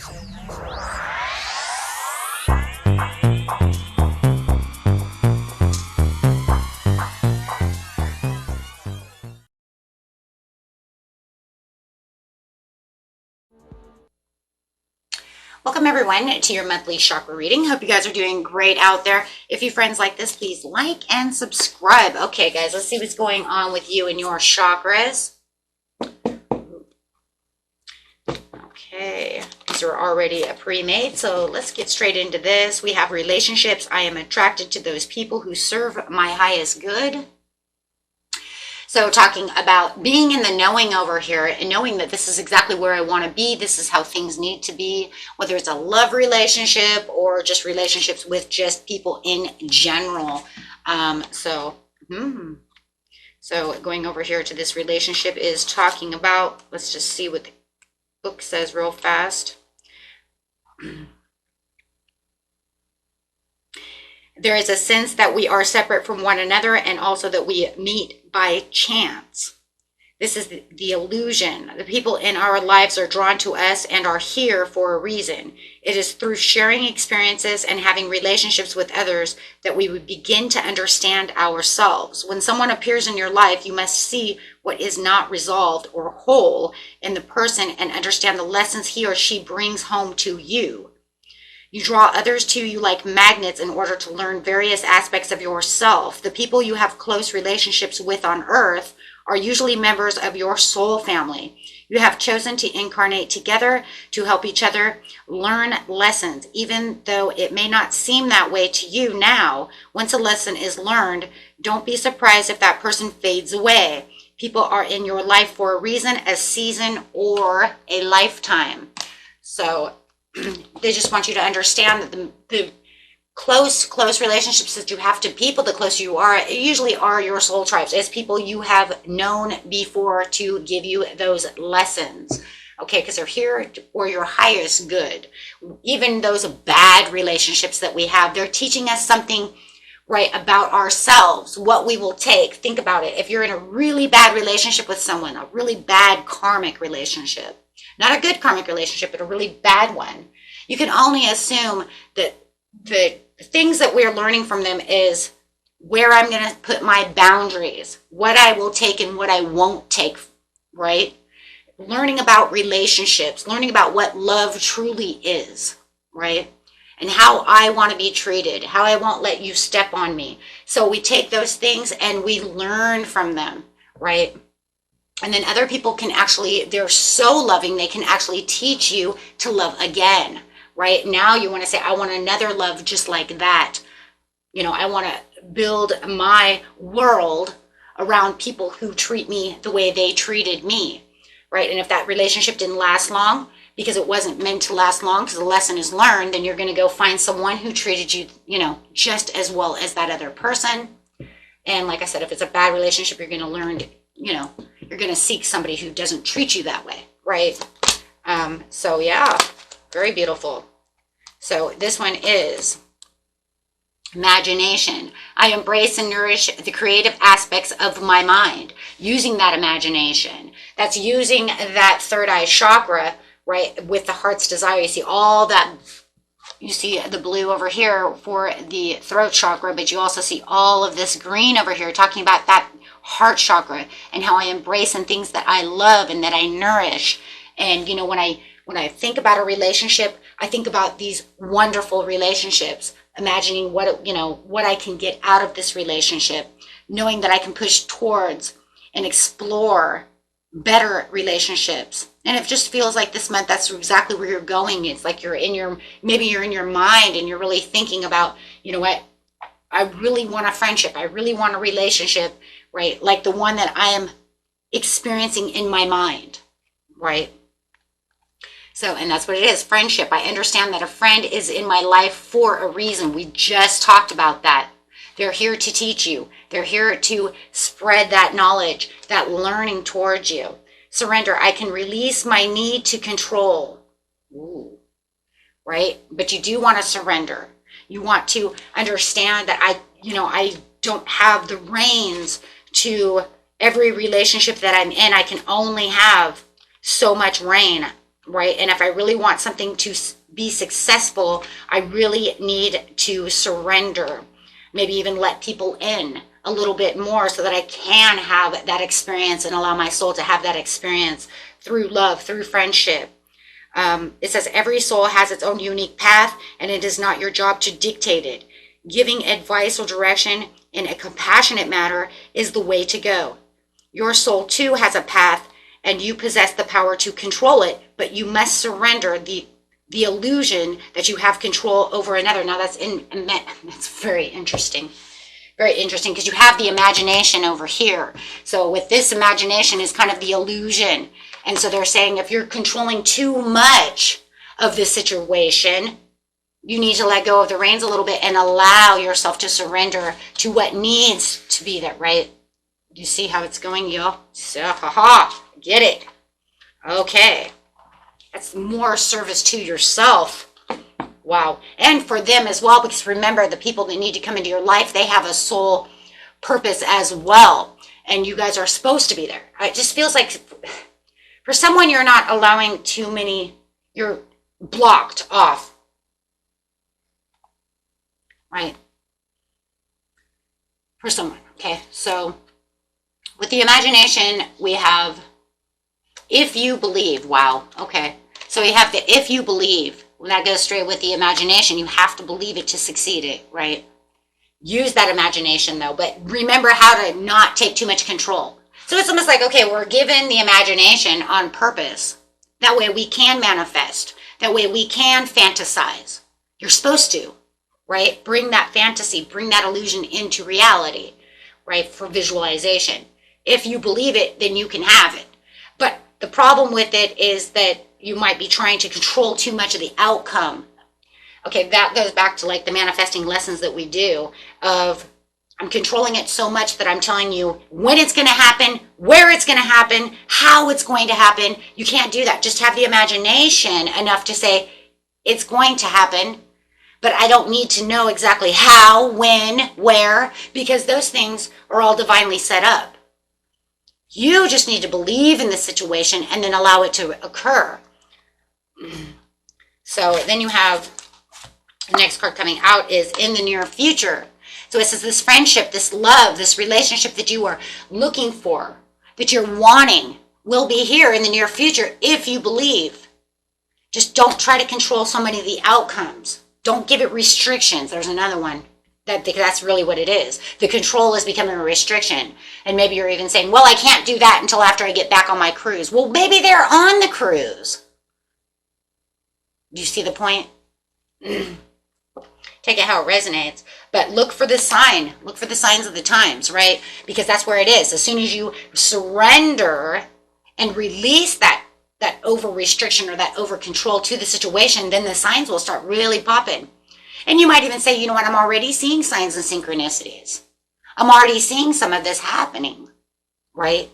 Welcome everyone to your monthly chakra reading. Hope you guys are doing great out there. If you friends like this, please like and subscribe. Okay guys, let's see what's going on with you and your chakras. Okay, these are already pre-made, so let's get straight into this. We have relationships. I am attracted to those people who serve my highest good. So talking about being in the knowing over here and knowing that this is exactly where I want to be. This is how things need to be, whether it's a love relationship or just relationships with just people in general. So going over here to this relationship is talking about, let's just see what the book says real fast. There is a sense that we are separate from one another and also that we meet by chance. This is the illusion. The people in our lives are drawn to us and are here for a reason. It is through sharing experiences and having relationships with others that we would begin to understand ourselves. When someone appears in your life, you must see what is not resolved or whole in the person and understand the lessons he or she brings home to you. You draw others to you like magnets in order to learn various aspects of yourself. The people you have close relationships with on earth are usually members of your soul family. You have chosen to incarnate together to help each other learn lessons, even though it may not seem that way to you now. Once a lesson is learned, don't be surprised if that person fades away. People are in your life for a reason, a season, or a lifetime. So they just want you to understand that the close relationships that you have to people, the closer you are, usually are your soul tribes. It's people you have known before to give you those lessons. Okay, because they're here for your highest good. Even those bad relationships that we have, they're teaching us something, right, about ourselves, what we will take. Think about it. If you're in a really bad relationship with someone, a really bad karmic relationship, not a good karmic relationship, but a really bad one, you can only assume that the things that we're learning from them is where I'm going to put my boundaries, what I will take and what I won't take, right? Learning about relationships, learning about what love truly is, right? And how I want to be treated, how I won't let you step on me. So we take those things and we learn from them, right? And then other people can actually, they're so loving, they can actually teach you to love again, right? Now you want to say, I want another love just like that. You know, I want to build my world around people who treat me the way they treated me, right? And if that relationship didn't last long, because it wasn't meant to last long, because the lesson is learned, then you're going to go find someone who treated you, you know, just as well as that other person. And like I said, if it's a bad relationship, you're going to learn, you know, you're going to seek somebody who doesn't treat you that way, right? So yeah, very beautiful. So this one is imagination. I embrace and nourish the creative aspects of my mind, using that imagination. That's using that third eye chakra, right, with the heart's desire. You see all that, you see the blue over here for the throat chakra, but you also see all of this green over here talking about that heart chakra and how I embrace and things that I love and that I nourish. And, you know, when I think about a relationship, I think about these wonderful relationships, imagining what, you know, what I can get out of this relationship, knowing that I can push towards and explore better relationships. And it just feels like this month, that's exactly where you're going. It's like maybe you're in your mind and you're really thinking about, you know what, I really want a friendship. I really want a relationship, right? Like the one that I am experiencing in my mind, right? So, and that's what it is, friendship. I understand that a friend is in my life for a reason. We just talked about that. They're here to teach you. They're here to spread that knowledge, that learning towards you. Surrender. I can release my need to control. Ooh, right? But you do want to surrender. You want to understand that I don't have the reins to every relationship that I'm in. I can only have so much reign, right? And if I really want something to be successful, I really need to surrender, maybe even let people in a little bit more so that I can have that experience and allow my soul to have that experience through love, through friendship. It says every soul has its own unique path, and it is not your job to dictate it. Giving advice or direction in a compassionate manner is the way to go. Your soul too has a path, and you possess the power to control it, but you must surrender the illusion that you have control over another. Now that's very interesting. Very interesting, because you have the imagination over here. So with this, imagination is kind of the illusion. And so they're saying if you're controlling too much of this situation, you need to let go of the reins a little bit and allow yourself to surrender to what needs to be there, right? You see how it's going, y'all? So, get it. Okay. That's more service to yourself. Wow. And for them as well, because remember, the people that need to come into your life, they have a soul purpose as well. And you guys are supposed to be there. It just feels like for someone, you're not allowing too many, you're blocked off. Right? For someone. Okay. So with the imagination, we have if you believe. Wow. Okay. So we have the if you believe. Well, that goes straight with the imagination. You have to believe it to succeed it, right? Use that imagination though, but remember how to not take too much control. So it's almost like, okay, we're given the imagination on purpose. That way we can manifest. That way we can fantasize. You're supposed to, right? Bring that fantasy, bring that illusion into reality, right? For visualization. If you believe it, then you can have it. But the problem with it is that you might be trying to control too much of the outcome. Okay, that goes back to like the manifesting lessons that we do of I'm controlling it so much that I'm telling you when it's going to happen, where it's going to happen, how it's going to happen. You can't do that. Just have the imagination enough to say it's going to happen, but I don't need to know exactly how, when, where, because those things are all divinely set up. You just need to believe in the situation and then allow it to occur. So then you have the next card coming out is in the near future. So it says this friendship, this love, this relationship that you are looking for, that you're wanting, will be here in the near future if you believe. Just don't try to control so many of the outcomes. Don't give it restrictions. There's another one. That's really what it is. The control is becoming a restriction. And maybe you're even saying, well, I can't do that until after I get back on my cruise. Well, maybe they're on the cruise. Do you see the point? Take it how it resonates. But look for the sign. Look for the signs of the times, right? Because that's where it is. As soon as you surrender and release that over restriction or that over control to the situation, then the signs will start really popping. And you might even say, you know what, I'm already seeing signs and synchronicities. I'm already seeing some of this happening, right?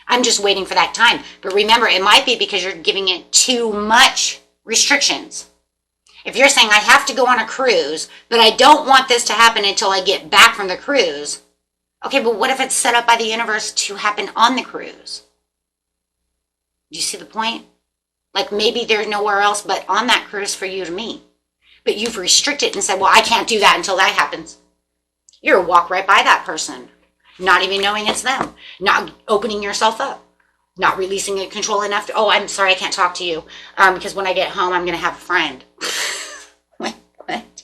I'm just waiting for that time. But remember, it might be because you're giving it too much restrictions. If you're saying, I have to go on a cruise, but I don't want this to happen until I get back from the cruise. Okay, but what if it's set up by the universe to happen on the cruise? Do you see the point? Like maybe there's nowhere else but on that cruise for you to meet. But you've restricted and said, well, I can't do that until that happens. You're walk right by that person, not even knowing it's them, not opening yourself up, not releasing your control enough to, oh, I'm sorry, I can't talk to you because when I get home, I'm going to have a friend. What?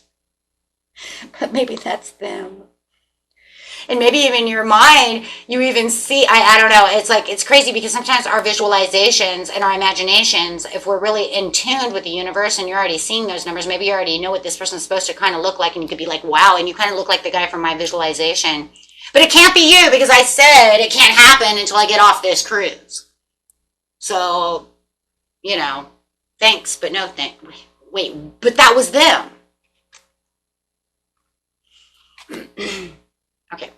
But maybe that's them. And maybe even in your mind, you even see, I don't know, it's like, it's crazy because sometimes our visualizations and our imaginations, if we're really in tune with the universe and you're already seeing those numbers, maybe you already know what this person's supposed to kind of look like and you could be like, wow, and you kind of look like the guy from my visualization. But it can't be you because I said it can't happen until I get off this cruise. So, you know, thanks, but no thanks. Wait, but that was them. Okay.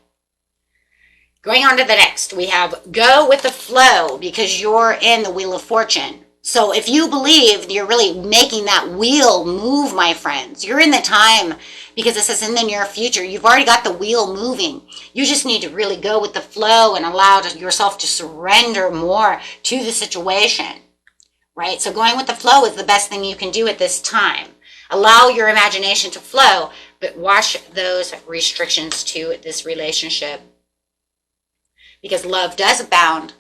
Going on to the next, we have go with the flow because you're in the Wheel of Fortune. So if you believe you're really making that wheel move, my friends, you're in the time because it says in the near future, you've already got the wheel moving. You just need to really go with the flow and allow yourself to surrender more to the situation. right? So going with the flow is the best thing you can do at this time. Allow your imagination to flow, but watch those restrictions to this relationship, because love does abound.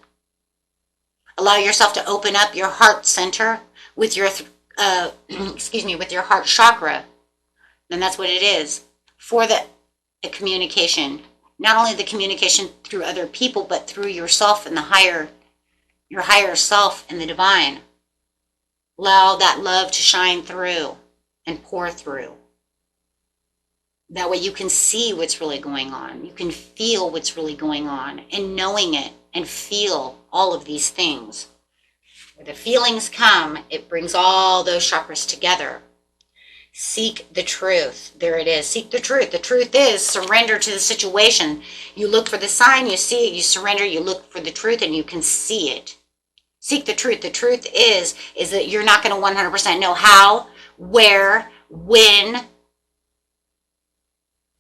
Allow yourself to open up your heart center with your, with your heart chakra. And that's what it is for the communication. Not only the communication through other people, but through yourself and your higher self and the divine. Allow that love to shine through and pour through. That way you can see what's really going on. You can feel what's really going on, and knowing it and feel all of these things. Where the feelings come, it brings all those chakras together. Seek the truth. There it is. Seek the truth. The truth is surrender to the situation. You look for the sign, you see it, you surrender, you look for the truth, and you can see it. Seek the truth. The truth is that you're not going to 100% know how, where, when,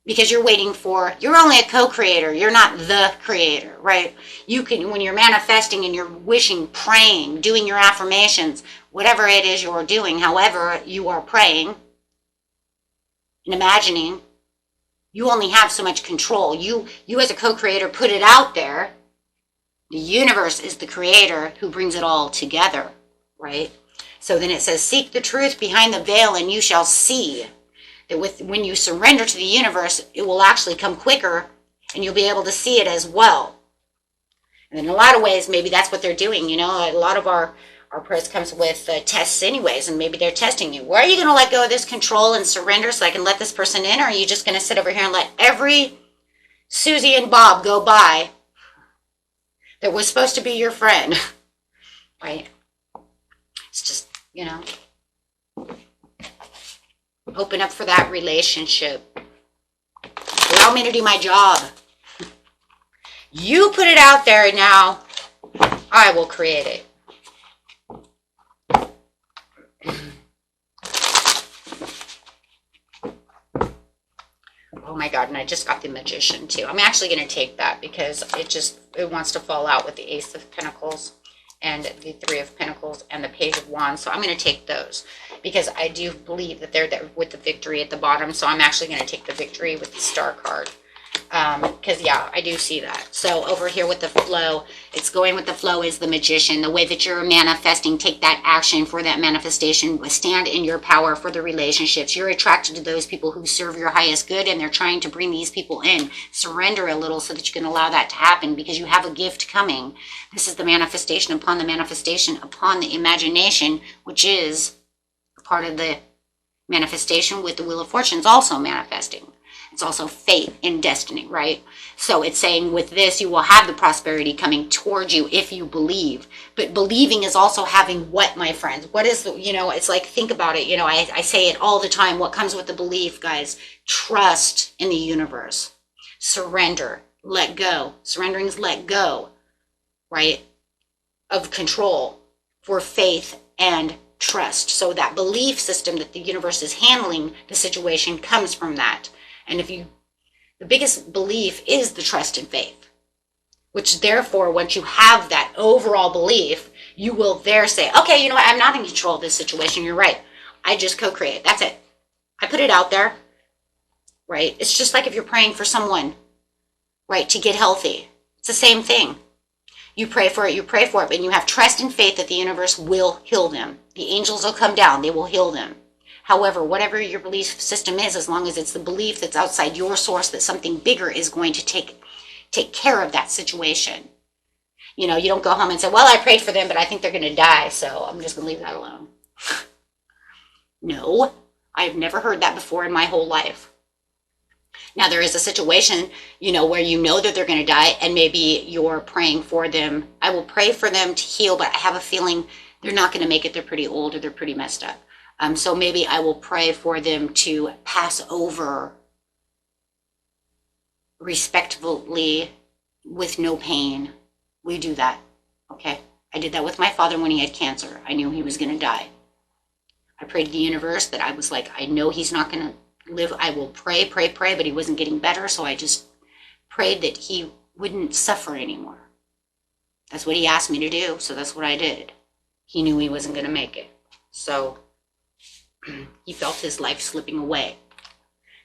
because you're only a co-creator. You're not the creator, right? You can, when you're manifesting and you're wishing, praying, doing your affirmations, whatever it is you're doing, however you are praying and imagining, you only have so much control. You as a co-creator put it out there. The universe is the creator who brings it all together, right? So then it says, seek the truth behind the veil and you shall see. That when you surrender to the universe, it will actually come quicker and you'll be able to see it as well. And in a lot of ways, maybe that's what they're doing. You know, a lot of our prayers comes with tests anyways, and maybe they're testing you. Where are you going to let go of this control and surrender so I can let this person in? Or are you just going to sit over here and let every Susie and Bob go by that was supposed to be your friend? Right? It's just, you know, open up for that relationship. Allow me to do my job. You put it out there, now I will create it. Oh my God, and I just got the Magician too. I'm actually going to take that because it wants to fall out with the Ace of Pentacles and the Three of Pentacles and the Page of Wands. So I'm going to take those because I do believe that they're there with the Victory at the bottom. So I'm actually going to take the Victory with the Star card. Because yeah, I do see that. So over here with the flow, it's going with the flow is the Magician. The way that you're manifesting, take that action for that manifestation. Stand in your power for the relationships. You're attracted to those people who serve your highest good, and they're trying to bring these people in. Surrender a little so that you can allow that to happen, because you have a gift coming. This is the manifestation upon the imagination, which is part of the manifestation with the Wheel of Fortunes also manifesting. It's also fate and destiny, right? So it's saying with this, you will have the prosperity coming towards you if you believe. But believing is also having what, my friends? What is the, it's like, think about it. I say it all the time. What comes with the belief, guys? Trust in the universe. Surrender. Let go. Surrendering is let go, right? Of control for faith and trust. So that belief system that the universe is handling the situation comes from that. And the biggest belief is the trust and faith, which therefore, once you have that overall belief, you will there say, okay, you know what? I'm not in control of this situation. You're right. I just co-create. That's it. I put it out there, right? It's just like if you're praying for someone, right, to get healthy. It's the same thing. You pray for it, but you have trust and faith that the universe will heal them. The angels will come down. They will heal them. However, whatever your belief system is, as long as it's the belief that's outside your source, that something bigger is going to take care of that situation. You don't go home and say, well, I prayed for them, but I think they're going to die, so I'm just going to leave that alone. No, I've never heard that before in my whole life. Now, there is a situation, where that they're going to die, and maybe you're praying for them. I will pray for them to heal, but I have a feeling they're not going to make it. They're pretty old or they're pretty messed up. So maybe I will pray for them to pass over respectfully with no pain. We do that, okay? I did that with my father when he had cancer. I knew he was going to die. I prayed to the universe that I was like, I know he's not going to live. I will pray, but he wasn't getting better, so I just prayed that he wouldn't suffer anymore. That's what he asked me to do, so that's what I did. he knew he wasn't going to make it. So he felt his life slipping away.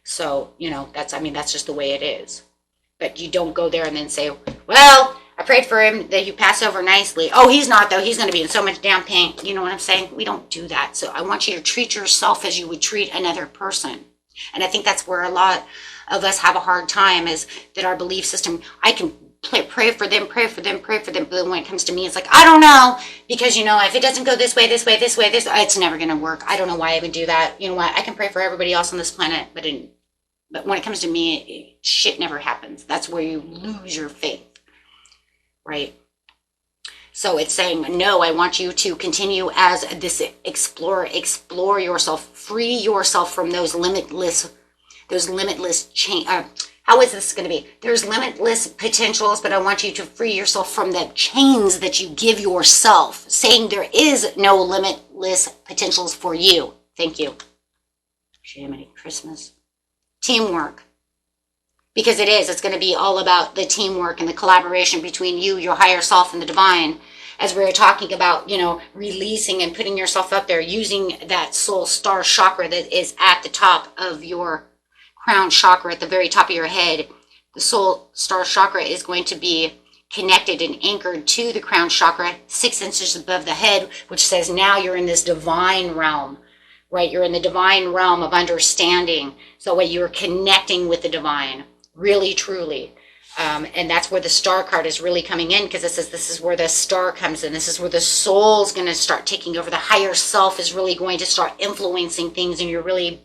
So, you know, that's just the way it is. But you don't go there and then say, well, I prayed for him that you pass over nicely. Oh, he's not, though. He's going to be in so much damn pain. You know what I'm saying? We don't do that. So I want you to treat yourself as you would treat another person. And I think that's where a lot of us have a hard time, is that our belief system, I can pray for them. But then when it comes to me, it's like, I don't know, because, you know, if it doesn't go this way, it's never going to work. I don't know why I would do that. You know what? I can pray for everybody else on this planet, but when it comes to me, shit never happens. That's where you lose your faith, right? So it's saying, no, I want you to continue as this explore yourself, free yourself from those limitless how is this going to be? There's limitless potentials, but I want you to free yourself from the chains that you give yourself, saying there is no limitless potentials for you. Thank you. Gemini, Christmas. Teamwork. Because it's going to be all about the teamwork and the collaboration between you, your higher self, and the divine. As we were talking about, you know, releasing and putting yourself up there, using that soul star chakra that is at the top of your crown chakra, at the very top of your head. The soul star chakra is going to be connected and anchored to the crown chakra 6 inches above the head, which says now you're in this divine realm, right? You're in the divine realm of understanding. So when you're connecting with the divine, really, truly. And that's where the star card is really coming in, because it says this is where the star comes in. This is where the soul's going to start taking over. The higher self is really going to start influencing things, and you're really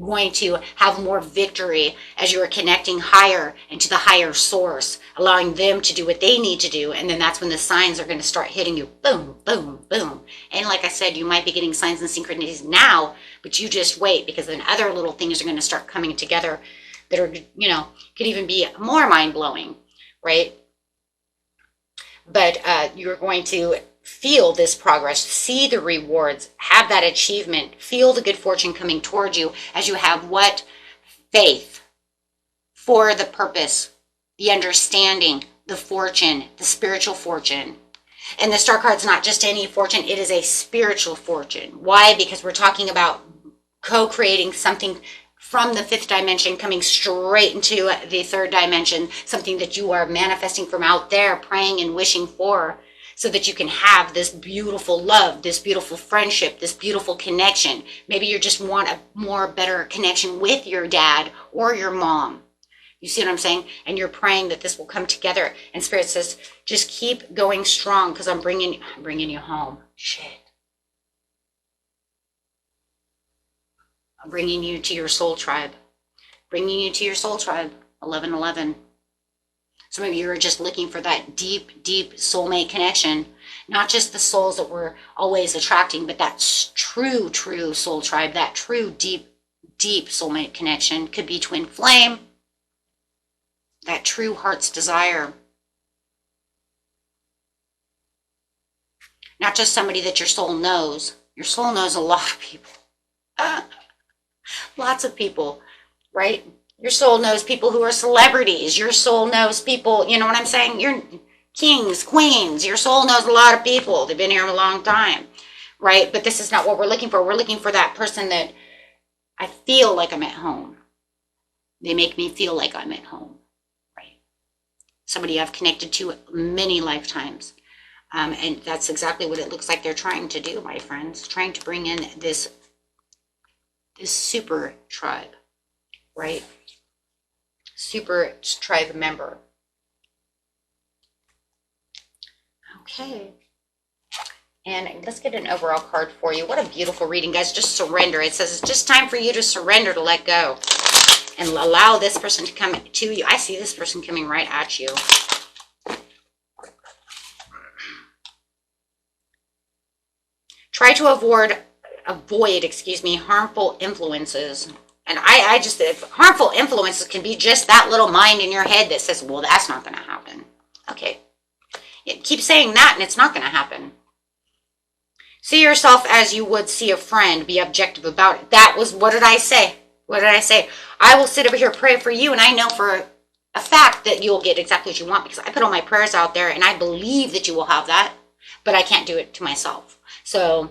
going to have more victory as you're connecting higher into the higher source, allowing them to do what they need to do. And then that's when the signs are going to start hitting you. Boom, boom, boom. And like I said, you might be getting signs and synchronicities now, but you just wait, because then other little things are going to start coming together that are, you know, could even be more mind-blowing, right? But you're going to feel this progress, see the rewards, have that achievement, feel the good fortune coming towards you as you have what? Faith for the purpose, the understanding, the fortune, the spiritual fortune. And the star card's not just any fortune, it is a spiritual fortune. Why? Because we're talking about co-creating something from the 5th dimension, coming straight into the 3rd dimension, something that you are manifesting from out there, praying and wishing for, so that you can have this beautiful love, this beautiful friendship, this beautiful connection. Maybe you just want a better connection with your dad or your mom. You see what I'm saying? And you're praying that this will come together. And Spirit says, just keep going strong, because I'm bringing you home. Shit. I'm bringing you to your soul tribe. Bringing you to your soul tribe. 1111. Some of you are just looking for that deep, deep soulmate connection. Not just the souls that we're always attracting, but that true, true soul tribe, that true, deep, deep soulmate connection. Could be twin flame. That true heart's desire. Not just somebody that your soul knows. Your soul knows a lot of people. Lots of people, right? Your soul knows people who are celebrities. Your soul knows people, you know what I'm saying? You're kings, queens. Your soul knows a lot of people. They've been here a long time, right? But this is not what we're looking for. We're looking for that person that I feel like I'm at home. They make me feel like I'm at home, right? Somebody I've connected to many lifetimes. And that's exactly what it looks like they're trying to do, my friends. Trying to bring in this super tribe, right? Super tribe member. Okay. And let's get an overall card for you. What a beautiful reading, guys. Just surrender. It says it's just time for you to surrender, to let go. And allow this person to come to you. I see this person coming right at you. Try to avoid, harmful influences. And I just, if harmful influences can be just that little mind in your head that says, well, that's not going to happen. Okay. Keep saying that and it's not going to happen. See yourself as you would see a friend. Be objective about it. That was, what did I say? What did I say? I will sit over here, pray for you, and I know for a fact that you'll get exactly what you want, because I put all my prayers out there and I believe that you will have that, but I can't do it to myself. So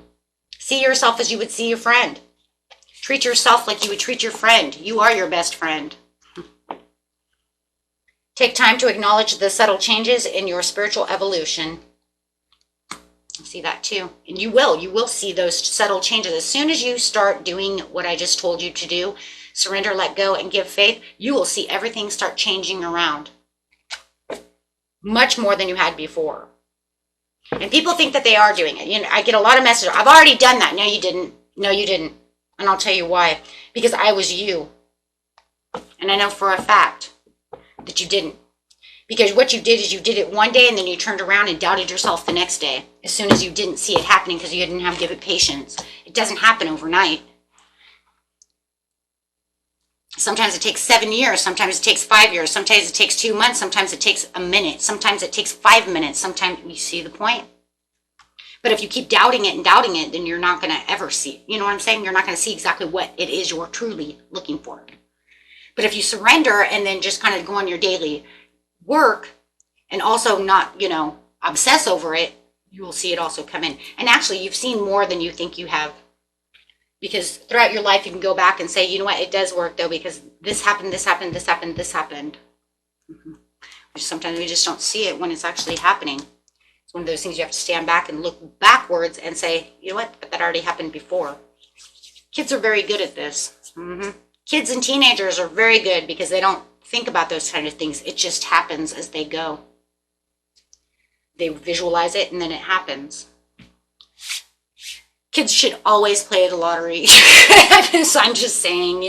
see yourself as you would see your friend. Treat yourself like you would treat your friend. You are your best friend. Take time to acknowledge the subtle changes in your spiritual evolution. I see that too. And you will see those subtle changes. As soon as you start doing what I just told you to do, surrender, let go, and give faith, you will see everything start changing around. Much more than you had before. And people think that they are doing it. You know, I get a lot of messages. I've already done that. No, you didn't. No, you didn't. And I'll tell you why. Because I was you. And I know for a fact that you didn't. Because what you did is you did it one day and then you turned around and doubted yourself the next day. As soon as you didn't see it happening because you didn't have give it patience. It doesn't happen overnight. Sometimes it takes 7 years. Sometimes it takes 5 years. Sometimes it takes 2 months. Sometimes it takes a minute. Sometimes it takes 5 minutes. Sometimes, you see the point? But if you keep doubting it, then you're not going to ever see. You know what I'm saying? You're not going to see exactly what it is you're truly looking for. But if you surrender and then just kind of go on your daily work and also not, obsess over it, you will see it also come in. And actually, you've seen more than you think you have. Because throughout your life, you can go back and say, you know what, it does work though, because this happened, this happened, this happened, this happened. Sometimes we just don't see it when it's actually happening. It's one of those things you have to stand back and look backwards and say, you know what, but that already happened before. Kids are very good at this. Kids and teenagers are very good because they don't think about those kind of things. It just happens as they go. They visualize it and then it happens. Kids should always play the lottery. So I'm just saying,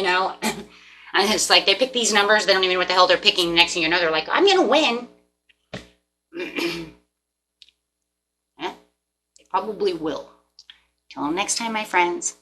And it's like they pick these numbers, they don't even know what the hell they're picking. Next thing you know, they're like, I'm going to win. Yeah, they probably will. Till next time, my friends.